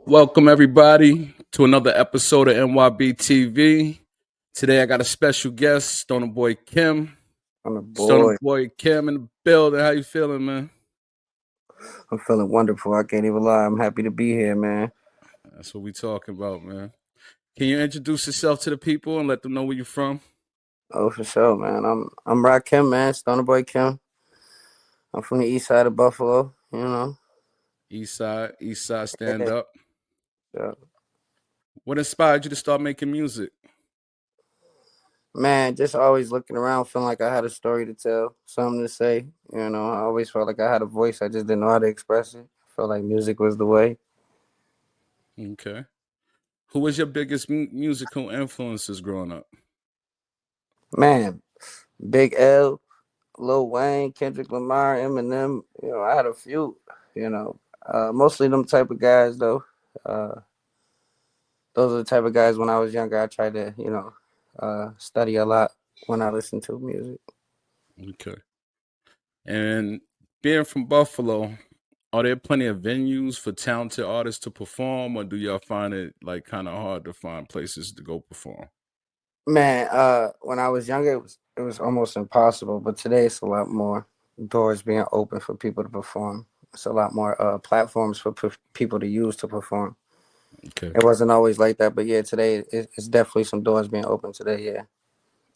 Welcome everybody to another episode of NYB TV. Today I got a special guest, Stonerboii Kim. I'm a boy. Stonerboii Kim in the building. How you feeling, man? I'm feeling wonderful. I can't even lie. I'm happy to be here, man. That's what we talking about, man. Can you introduce yourself to the people and let them know where you're from? Oh, for sure, man. I'm Rock Kim, man. Stonerboii Kim. I'm from the east side of Buffalo. East side stand up. Yeah. What inspired you to start making music? Man, just always looking around, feeling like I had a story to tell, something to say. I always felt like I had a voice. I just didn't know how to express it. I felt like music was the way. Okay. Who was your biggest musical influences growing up? Man, Big L, Lil Wayne, Kendrick Lamar, Eminem. I had a few. Mostly them type of guys though. Those are the type of guys when I was younger. I tried to, study a lot when I listened to music. Okay. And being from Buffalo, are there plenty of venues for talented artists to perform, or do y'all find it like kind of hard to find places to go perform? Man, when I was younger, it was almost impossible. But today, it's a lot more doors being open for people to perform. It's a lot more platforms for people to use to perform. Okay, It wasn't always like that, but yeah, today it's definitely some doors being open today. Yeah.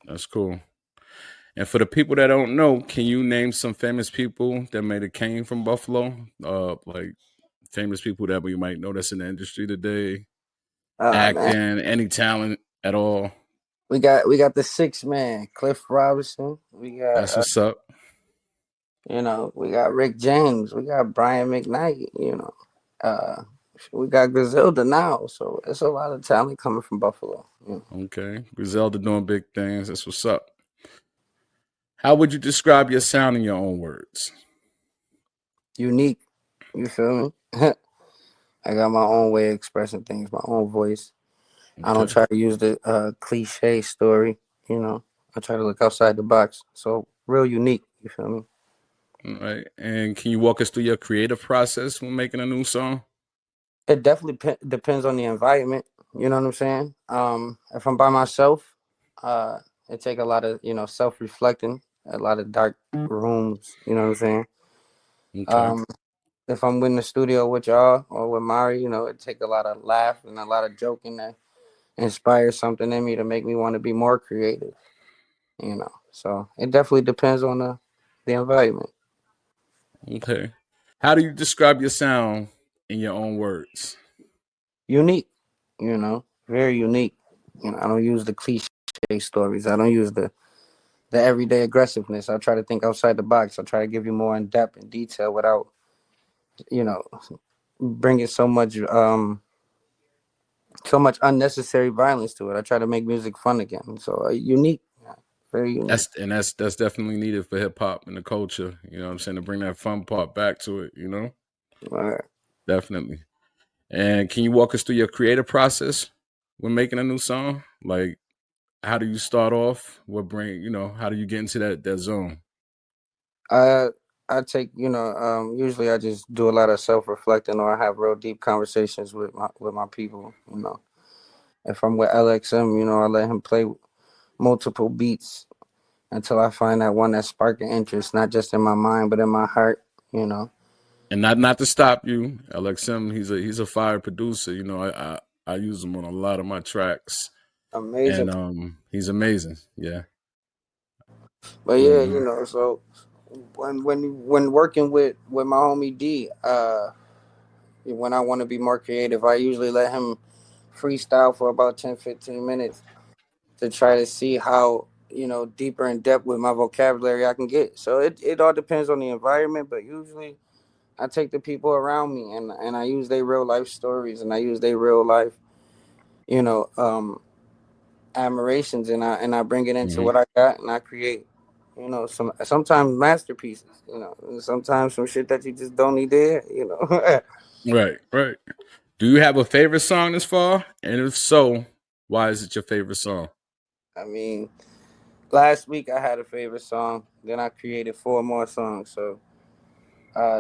that's cool. And for the people that don't know, can you name some famous people that made it came from Buffalo? Like famous people that we might notice in the industry today, Man, acting, any talent at all. we got the six man, Cliff Robinson. We got That's what's up. we got Rick James. We got Brian McKnight. Uh, we got Griselda now, so it's a lot of talent coming from Buffalo. Okay, Griselda doing big things. That's what's up. How would you describe your sound in your own words? Unique, you feel me? I got my own way of expressing things, my own voice. I don't Okay. try to use the cliche story. I try to look outside the box. So real unique, you feel me? All right. And can you walk us through your creative process when making a new song? It definitely depends on the environment. You know what I'm saying? If I'm by myself, uh, it take a lot of self-reflecting, a lot of dark rooms. You know what I'm saying? Okay. Um, if I'm in the studio with y'all or with Mari, it take a lot of laugh and a lot of joking to inspire something in me to make me want to be more creative. So it definitely depends on the environment. Okay. How do you describe your sound in your own words? Unique, very unique. I don't use the cliche stories. I don't use the everyday aggressiveness. I try to think outside the box. I try to give you more in depth and detail without, you know, bringing so much unnecessary violence to it. I try to make music fun again. So unique, very unique. That's definitely needed for hip hop and the culture. You know what I'm saying? To bring that fun part back to it, Uh, Definitely. And can you walk us through your creative process when making a new song? Like how do you start off? How do you get into that zone? I I take usually I just do a lot of self reflecting or I have real deep conversations with my people. If I'm with LXM, I let him play multiple beats until I find that one that's sparking interest, not just in my mind but in my heart. You know. And not to stop you, LXM, he's a fire producer. I use him on a lot of my tracks. Amazing. And he's amazing. Yeah. But yeah, Hmm. so when working with my homie D, when I want to be more creative, I usually let him freestyle for about 10-15 minutes to try to see how deeper in depth with my vocabulary I can get. So it all depends on the environment, but usually I take the people around me and I use their real life stories and I use their real life you know admirations and I bring it into Hmm. what I got and I create sometimes masterpieces, and sometimes some shit that you just don't need there. Right, right. Do you have a favorite song this far? And if so, why is it your favorite song? I mean, last week I had a favorite song, then I created four more songs. So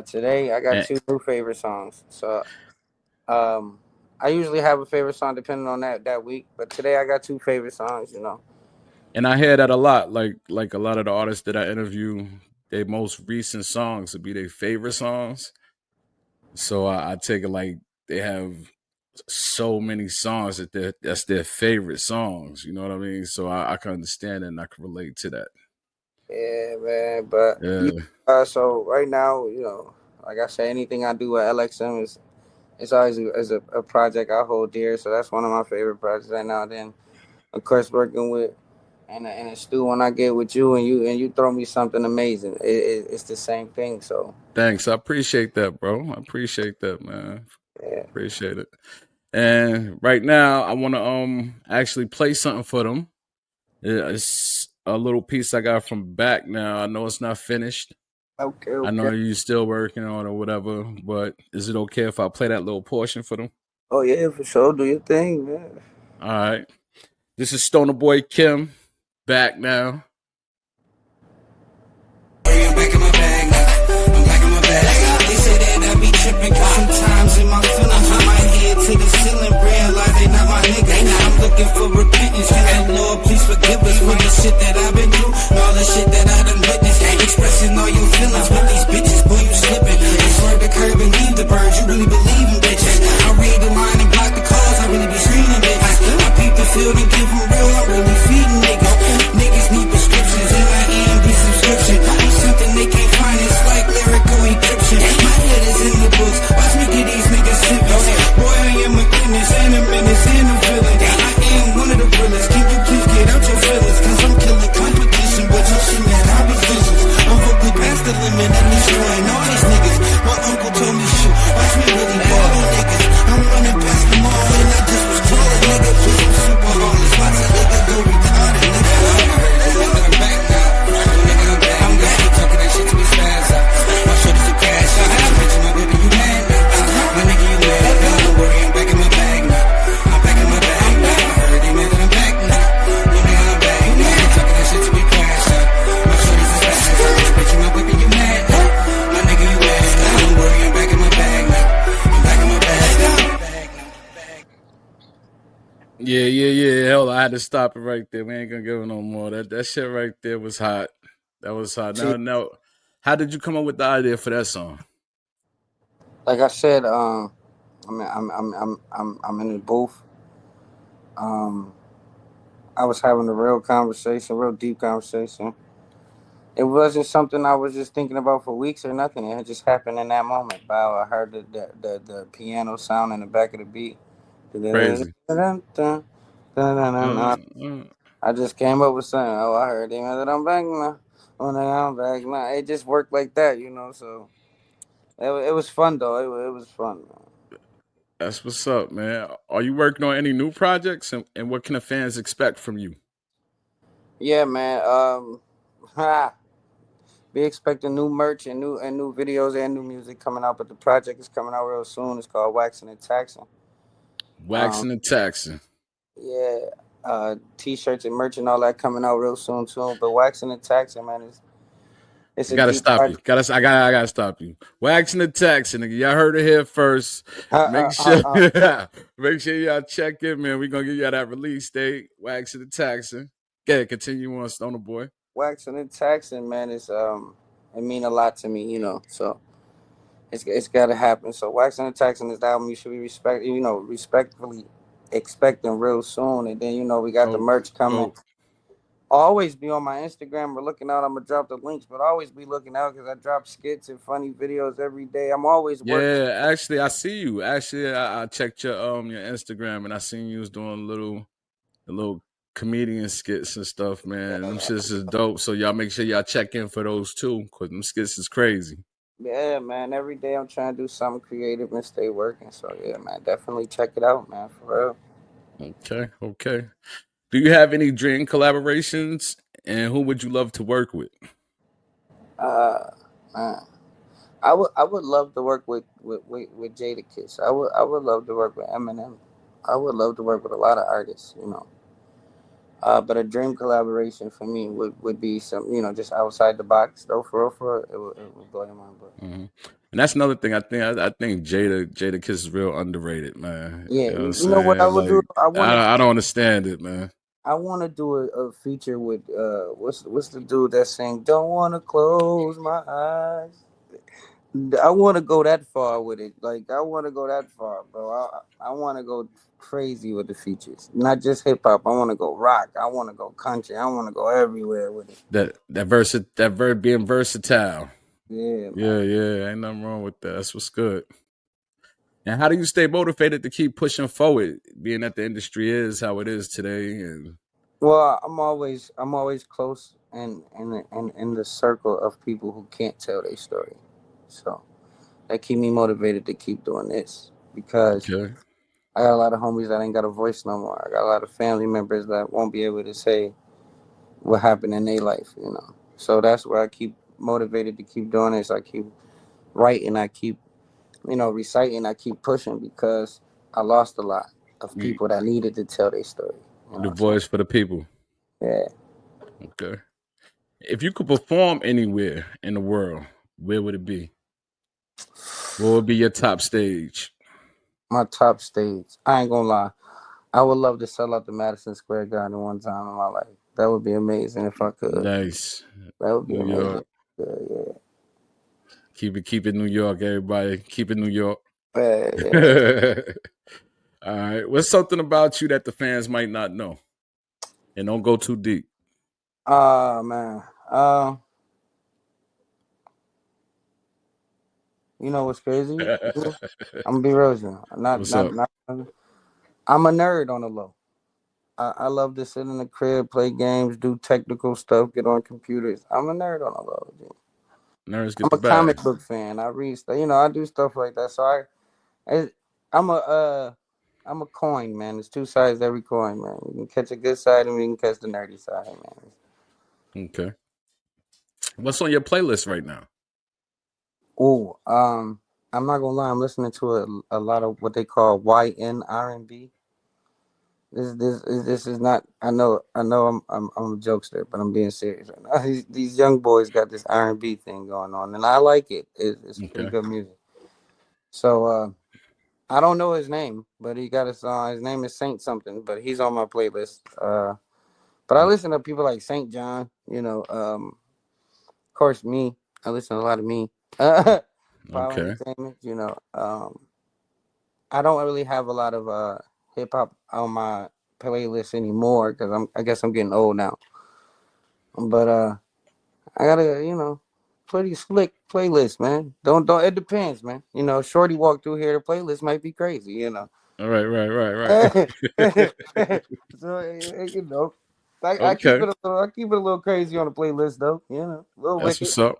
today I got And, two new favorite songs. So um I usually have a favorite song depending on that week, but today I got two favorite songs. You know. And I hear that a lot. Like a lot of the artists that I interview, their most recent songs would be their favorite songs. So I take it like they have so many songs that's their favorite songs. You know what I mean? So I can understand it and I can relate to that. Yeah, man. But Yeah. so right now, like I said, anything I do with LXM is it's always a project I hold dear. So that's one of my favorite projects right now. Then of course working with and a stew when I get with you and you throw me something amazing. It's the same thing. So Thanks. I appreciate that, bro. I appreciate that, man. yeah. Appreciate it. And right now I want to actually play something for them. It's a little piece I got from back now. I know it's not finished. Okay, I know okay. you're still working on it or whatever, but is it okay if I play that little portion for them? Oh yeah, for sure. Do your thing, man. All right. This is Stonerboii Kim back now. I'm back in my bag now. I'm back in my bag. They say that I be tripping cause sometimes in my feelings put my head to the ceiling, realize they not my niggas. I'm looking for repentance. And Lord, please forgive us for the shit that I've been through and all the shit that I done witnessed. Expressing all your feelings with these bitches, boy, you slipping. It's swerve the curb and leave the birds. You really believe in bitches. I read the line and block the calls. I really be screening bitches. I peep the field and give them real. I'm really feeding niggas. Niggas need prescriptions and I EMB subscription. I'm something they can't find. It's like lyrical encryption. My head is in the books. Watch me get these niggas civics. Boy, I am a goodness and a menace and a villain. I am one of the realest. Can you please get out your feelings? Cause I'm killing competition, but your shit is competitions. I'm hopefully past the limit and destroying all these niggas. My uncle told me shoot. Watch me really ball on niggas. I'm running past them all and I just was trolling niggas. Cause I'm super heartless. Watch a nigga go retarded, nigga. I'm back now. Nigga, I'm back. You talking that shit to me fast. My shoulders to cash out. Bitch, my baby, you mad now. My nigga, you mad now. Don't worry, I'm back in my bag now. I'm back in my bag now. I heard they mad that I'm back now. Nigga, I'm back now. You talking that shit to me cash out. My shoulders is fast. Bitch, my baby, you mad now. My nigga, you mad now. Don't worry, I'm back in my bag now. I'm back in my bag now. Yeah. Hell, I had to stop it right there. We ain't gonna give it no more. That shit right there was hot. That was hot. See, Now, how did you come up with the idea for that song? like I said, I'm in the booth. Um, I was having a real conversation, real deep conversation. It wasn't something I was just thinking about for weeks or nothing. It just happened in that moment. Wow, I heard the piano sound in the back of the beat. Crazy. Uh, uh, I just came up with something. Oh, I heard him that I'm back now. Oh, now I'm back now. It just worked like that, So it was fun though. It was fun. that's what's up, man. Are you working on any new projects, and what can the fans expect from you? Yeah, man. Ha, be expecting new merch and new videos and new music coming out. But the project is coming out real soon. It's called Waxing and Taxing. Um, Waxing and taxing. yeah, t-shirts and merch and all that coming out real soon too. But Waxing and Taxing, man, it's I a gotta deep stop you. project. I gotta stop you. Waxing and taxing, nigga. Y'all heard it here first. Make sure, Uh, make sure y'all check in, man. We gonna give y'all that release date. Waxing and taxing. Okay, continue on, Stoner Boy. Waxing and Taxing, man, is it mean a lot to me, So it's got to happen. So Waxing and Taxing is the album you should be respectfully expecting real soon. And then we got the Oh, merch coming. oh, Always be on my Instagram or looking out. I'm gonna drop the links, but always be looking out because I drop skits and funny videos every day. I'm always working. yeah. Actually, I see you. Actually, I checked your Instagram and I seen you was doing the little comedian skits and stuff, man. Them shits is dope. So y'all make sure y'all check in for those too, cause them skits is crazy. Yeah, man. Every day I'm trying to do something creative and stay working. So yeah, man. Definitely check it out, man. For real. Okay. Do you have any dream collaborations, and who would you love to work with? Uh, man. I would love to work with Jada Kiss. I would love to work with Eminem. I would love to work with a lot of artists. But a dream collaboration for me would be some just outside the box though. For real, it would blow your mind. But Mm-hmm. And that's another thing. I think Jada Kiss is real underrated, man. Yeah, You know what I'm you know what I saying? would do? Like I don't understand it, man. I want to do a feature with what's the dude that sang "Don't Want to Close My Eyes." I want to go that far with it. Like I want to go that far, bro. I want to go crazy with the features, not just hip hop. I want to go rock. I want to go country. I want to go everywhere with it. That being versatile. Yeah, Yeah, man. yeah, ain't nothing wrong with that. That's what's good. And how do you stay motivated to keep pushing forward, being that the industry is how it is today? And Well, I'm always close and in the circle of people who can't tell their story, so that keep me motivated to keep doing this because okay, I got a lot of homies that ain't got a voice no more. I got a lot of family members that won't be able to say what happened in their life, you know. So that's where I keep motivated to keep doing this. I keep writing. I keep, reciting. I keep pushing because I lost a lot of you, people that needed to tell their story. You know the what I'm saying? voice for the people. Yeah. Okay. If you could perform anywhere in the world, where would it be? What would be your top stage? My top stage. I ain't gonna lie. I would love to sell out the Madison Square Garden one time in my life. That would be amazing if I could. Nice. That would be New amazing. York. Yeah, Keep it New York, everybody. Keep it New York. yeah, yeah. All right. What's something about you that the fans might not know? And don't go too deep. Oh man. You know what's crazy? I'm gonna be real with you. Not, What's not, up? not. I'm a nerd on the low. I love to sit in the crib, play games, do technical stuff, get on computers. I'm a nerd on the low. Dude. Nerds I'm get the a comic bag. book fan. I read stuff. I do stuff like that. So I I'm a I'm a coin, man. There's two sides to every coin, man. You can catch a good side and you can catch the nerdy side, man. Okay. What's on your playlist right now? Oh, I'm not gonna lie. I'm listening to a lot of what they call YN R&B. This is not. I know. I'm a jokester, but I'm being serious right now. These young boys got this R&B thing going on, and I like it. It's pretty Okay. good music. So I don't know his name, but he got a song. His name is Saint something, but he's on my playlist. But I listen to people like Saint John. Of course, me. I listen to a lot of me. Power Okay. Entertainment. I don't really have a lot of hip hop on my playlist anymore because I guess I'm getting old now. But I got a pretty slick playlist, man. Don't it depends, man. Shorty walk through here, the playlist might be crazy, All right, right. so you know, I keep Okay. it a little crazy on the playlist though. A little That's wicked. what's up.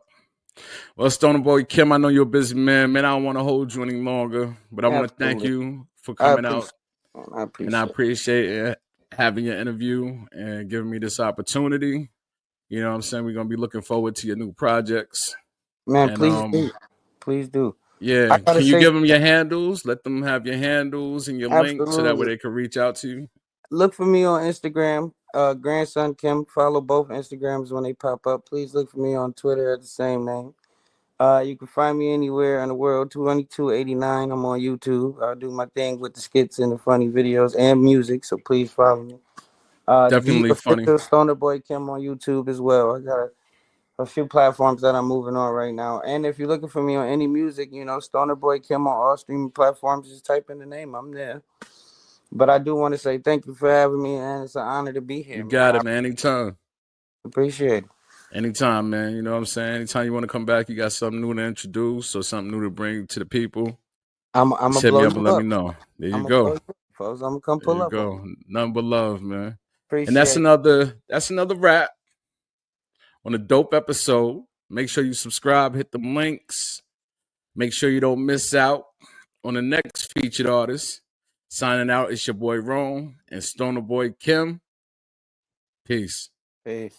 Well, Stonerboii Kim, I know you're a busy man. Man, I don't want to hold you any longer, but I want to thank Absolutely, you for I coming out. appreciate. Man, I And I appreciate. appreciate having your interview and giving me this opportunity. You know what I'm saying? We're gonna be looking forward to your new projects. Man, And please do, please do. I yeah, gotta can you say, give them your handles? Let them have your handles and your link so that way absolutely. they can reach out to you. Look for me on Instagram, grandson Kim. Follow both Instagrams when they pop up. Please look for me on Twitter at the same name. You can find me anywhere in the world. 2289. I'm on YouTube. I do my thing with the skits and the funny videos and music. So please follow me. The Definitely funny. official Stonerboii Kim on YouTube as well. I got a few platforms that I'm moving on right now. And if you're looking for me on any music, Stonerboii Kim on all streaming platforms, just type in the name. I'm there. But I do want to say thank you for having me, and it's an honor to be You here, man. got I it, man. Anytime. appreciate it. Anytime, man. You know what I'm saying? Anytime you want to come back, you got something new to introduce or something new to bring to the people. I'm gonna Just hit me blow up you and let me up. know. There you I'm gonna blow go. you up, folks. I'm gonna come There pull you up on you. go. Nothing but love, man. And Appreciate it. that's another wrap on a dope episode. Make sure you subscribe, hit the links. Make sure you don't miss out on the next featured artist. Signing out, it's your boy Rome and Stonerboii Kim. Peace. Peace.